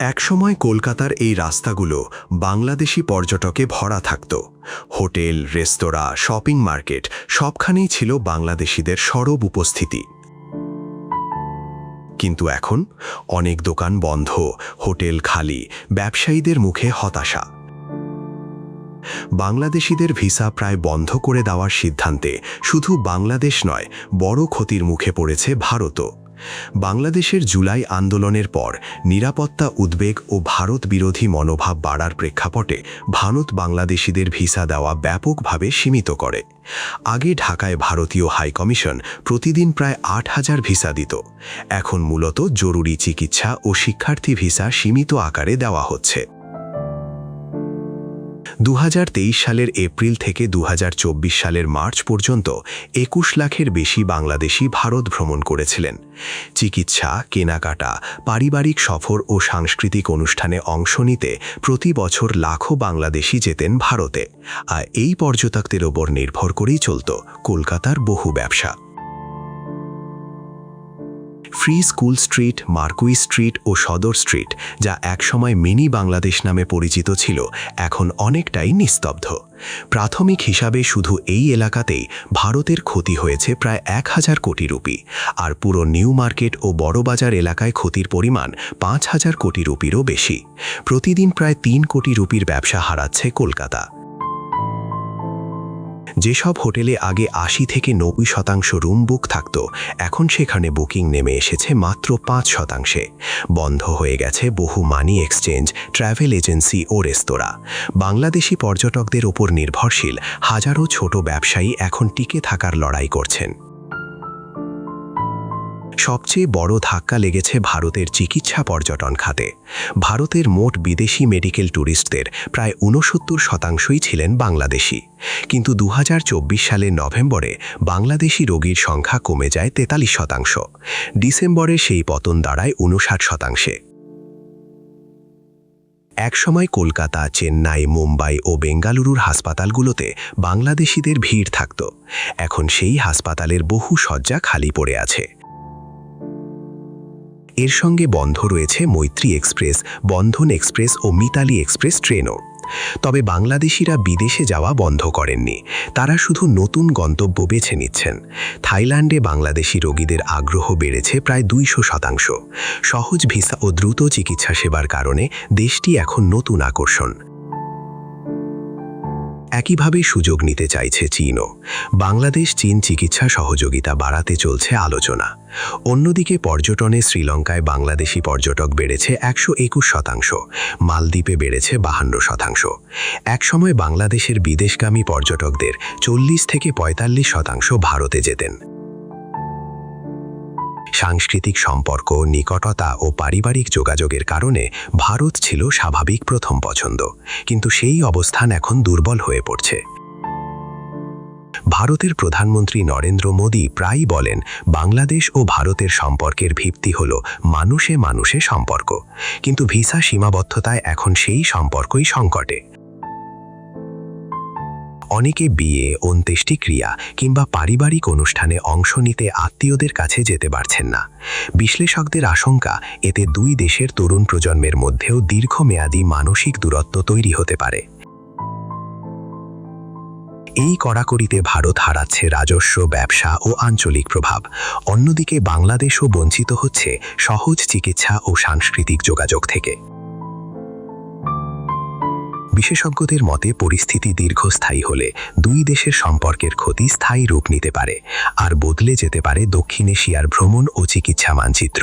একসময় কলকাতার এই রাস্তাগুলো বাংলাদেশি পর্যটকে ভরা থাকত। হোটেল, রেস্তোরাঁ, শপিং মার্কেট সবখানেই ছিল বাংলাদেশিদের সরব উপস্থিতি। কিন্তু এখন অনেক দোকান বন্ধ, হোটেল খালি, ব্যবসায়ীদের মুখে হতাশা। বাংলাদেশিদের ভিসা প্রায় বন্ধ করে দেওয়ার সিদ্ধান্তে শুধু বাংলাদেশ নয়, বড় ক্ষতির মুখে পড়েছে ভারতও। বাংলাদেশের জুলাই আন্দোলনের পর নিরাপত্তা উদ্বেগ ও ভারত বিরোধী মনোভাব বাড়ার প্রেক্ষাপটে ভারত বাংলাদেশিদের ভিসা দেওয়া ব্যাপকভাবে সীমিত করে। আগে ঢাকায় ভারতীয় হাইকমিশন প্রতিদিন প্রায় ৮,০০০ ভিসা দিত। এখন মূলত জরুরি চিকিৎসা ও শিক্ষার্থী ভিসা সীমিত আকারে দেওয়া হচ্ছে। ২০২৩ সালের এপ্রিল থেকে ২০২৪ সালের মার্চ পর্যন্ত ২১ লাখের বেশি বাংলাদেশি ভারত ভ্রমণ করেছিলেন। চিকিৎসা, কেনাকাটা, পারিবারিক সফর ও সাংস্কৃতিক অনুষ্ঠানে অংশ নিতে প্রতি বছর লাখো বাংলাদেশি যেতেন ভারতে। আর এই পর্যটকদের ওপর নির্ভর করেই চলত কলকাতার বহু ব্যবসা। Free school street, Marquis street ও সদর স্ট্রিট, যা একসময় মিনি বাংলাদেশ নামে পরিচিত ছিল, এখন অনেকটাই নিস্তব্ধ। প্রাথমিক হিসাবে শুধু এই এলাকাতেই ভারতের ক্ষতি হয়েছে প্রায় ১,০০০ কোটি রুপি, আর পুরো নিউ মার্কেট ও বড়বাজার এলাকায় ক্ষতির পরিমাণ ৫,০০০ কোটি রুপিরও বেশি। প্রতিদিন প্রায় ৩ কোটি রুপির ব্যবসা হারাচ্ছে কলকাতা। যেসব হোটেলে আগে ৮০ থেকে ৯০% রুম বুক থাকত, এখন সেখানে বুকিং নেমে এসেছে মাত্র ৫%। বন্ধ হয়ে গেছে বহু মানি এক্সচেঞ্জ, ট্রাভেল এজেন্সি ও রেস্তোরাঁ। বাংলাদেশি পর্যটকদের ওপর নির্ভরশীল হাজারো ছোট ব্যবসায়ী এখন টিকে থাকার লড়াই করছেন। সবচেয়ে বড় ধাক্কা লেগেছে ভারতের চিকিৎসা পর্যটন খাতে। ভারতের মোট বিদেশি মেডিকেল ট্যুরিস্টদের প্রায় ৬৯% ছিলেন বাংলাদেশি। কিন্তু ২০২৪ সালের নভেম্বরে বাংলাদেশি রোগীর সংখ্যা কমে যায় ৪৩%। ডিসেম্বরে সেই পতন দাঁড়ায় ৫৯%। একসময় কলকাতা, চেন্নাই, মুম্বাই ও বেঙ্গালুরুর হাসপাতালগুলোতে বাংলাদেশিদের ভিড় থাকত। এখন সেই হাসপাতালের বহু শয্যা খালি পড়ে আছে। এর সঙ্গে বন্ধ রয়েছে মৈত্রী এক্সপ্রেস, বন্ধন এক্সপ্রেস ও মিতালি এক্সপ্রেস ট্রেনও। তবে বাংলাদেশিরা বিদেশে যাওয়া বন্ধ করেননি, তারা শুধু নতুন গন্তব্য বেছে নিচ্ছেন। থাইল্যান্ডে বাংলাদেশি রোগীদের আগ্রহ বেড়েছে প্রায় ২০০%। সহজ ভিসা ও দ্রুত চিকিৎসা সেবার কারণে দেশটি এখন নতুন আকর্ষণ। একইভাবে সুযোগ নিতে চাইছে চীনও। বাংলাদেশ চীন চিকিৎসা সহযোগিতা বাড়াতে চলছে আলোচনা। অন্যদিকে পর্যটনে শ্রীলঙ্কায় বাংলাদেশি পর্যটক বেড়েছে ১২১%, মালদ্বীপে বেড়েছে ৫২%। একসময় বাংলাদেশের বিদেশগামী পর্যটকদের ৪০ থেকে ৪৫% ভারতে যেতেন। সাংস্কৃতিক সম্পর্ক, নিকটতা ও পারিবারিক যোগাযোগের কারণে ভারত ছিল স্বাভাবিক প্রথম পছন্দ, কিন্তু সেই অবস্থান এখন দুর্বল হয়ে পড়ছে। ভারতের প্রধানমন্ত্রী নরেন্দ্র মোদী প্রায়ই বলেন, বাংলাদেশ ও ভারতের সম্পর্কের ভিত্তি হল মানুষে মানুষে সম্পর্ক। কিন্তু ভিসা সীমাবদ্ধতায় এখন সেই সম্পর্কই সংকটে। অনেকে বিয়ে, অন্ত্যেষ্টিক্রিয়া কিংবা পারিবারিক অনুষ্ঠানে অংশ নিতে আত্মীয়দের কাছে যেতে পারছেন না। বিশ্লেষকদের আশঙ্কা, এতে দুই দেশের তরুণ প্রজন্মের মধ্যেও দীর্ঘমেয়াদী মানসিক দূরত্ব তৈরি হতে পারে। এই কড়াকড়িতে ভারত হারাচ্ছে রাজস্ব, ব্যবসা ও আঞ্চলিক প্রভাব। অন্যদিকে বাংলাদেশও বঞ্চিত হচ্ছে সহজ চিকিৎসা ও সাংস্কৃতিক যোগাযোগ থেকে। বিশেষজ্ঞদের মতে পরিস্থিতি দীর্ঘস্থায়ী হলে দুই দেশের সম্পর্কের ক্ষতি স্থায়ী রূপ নিতে পারে, আর বদলে যেতে পারে দক্ষিণ এশিয়ার ভ্রমণ ও চিকিৎসা মানচিত্র।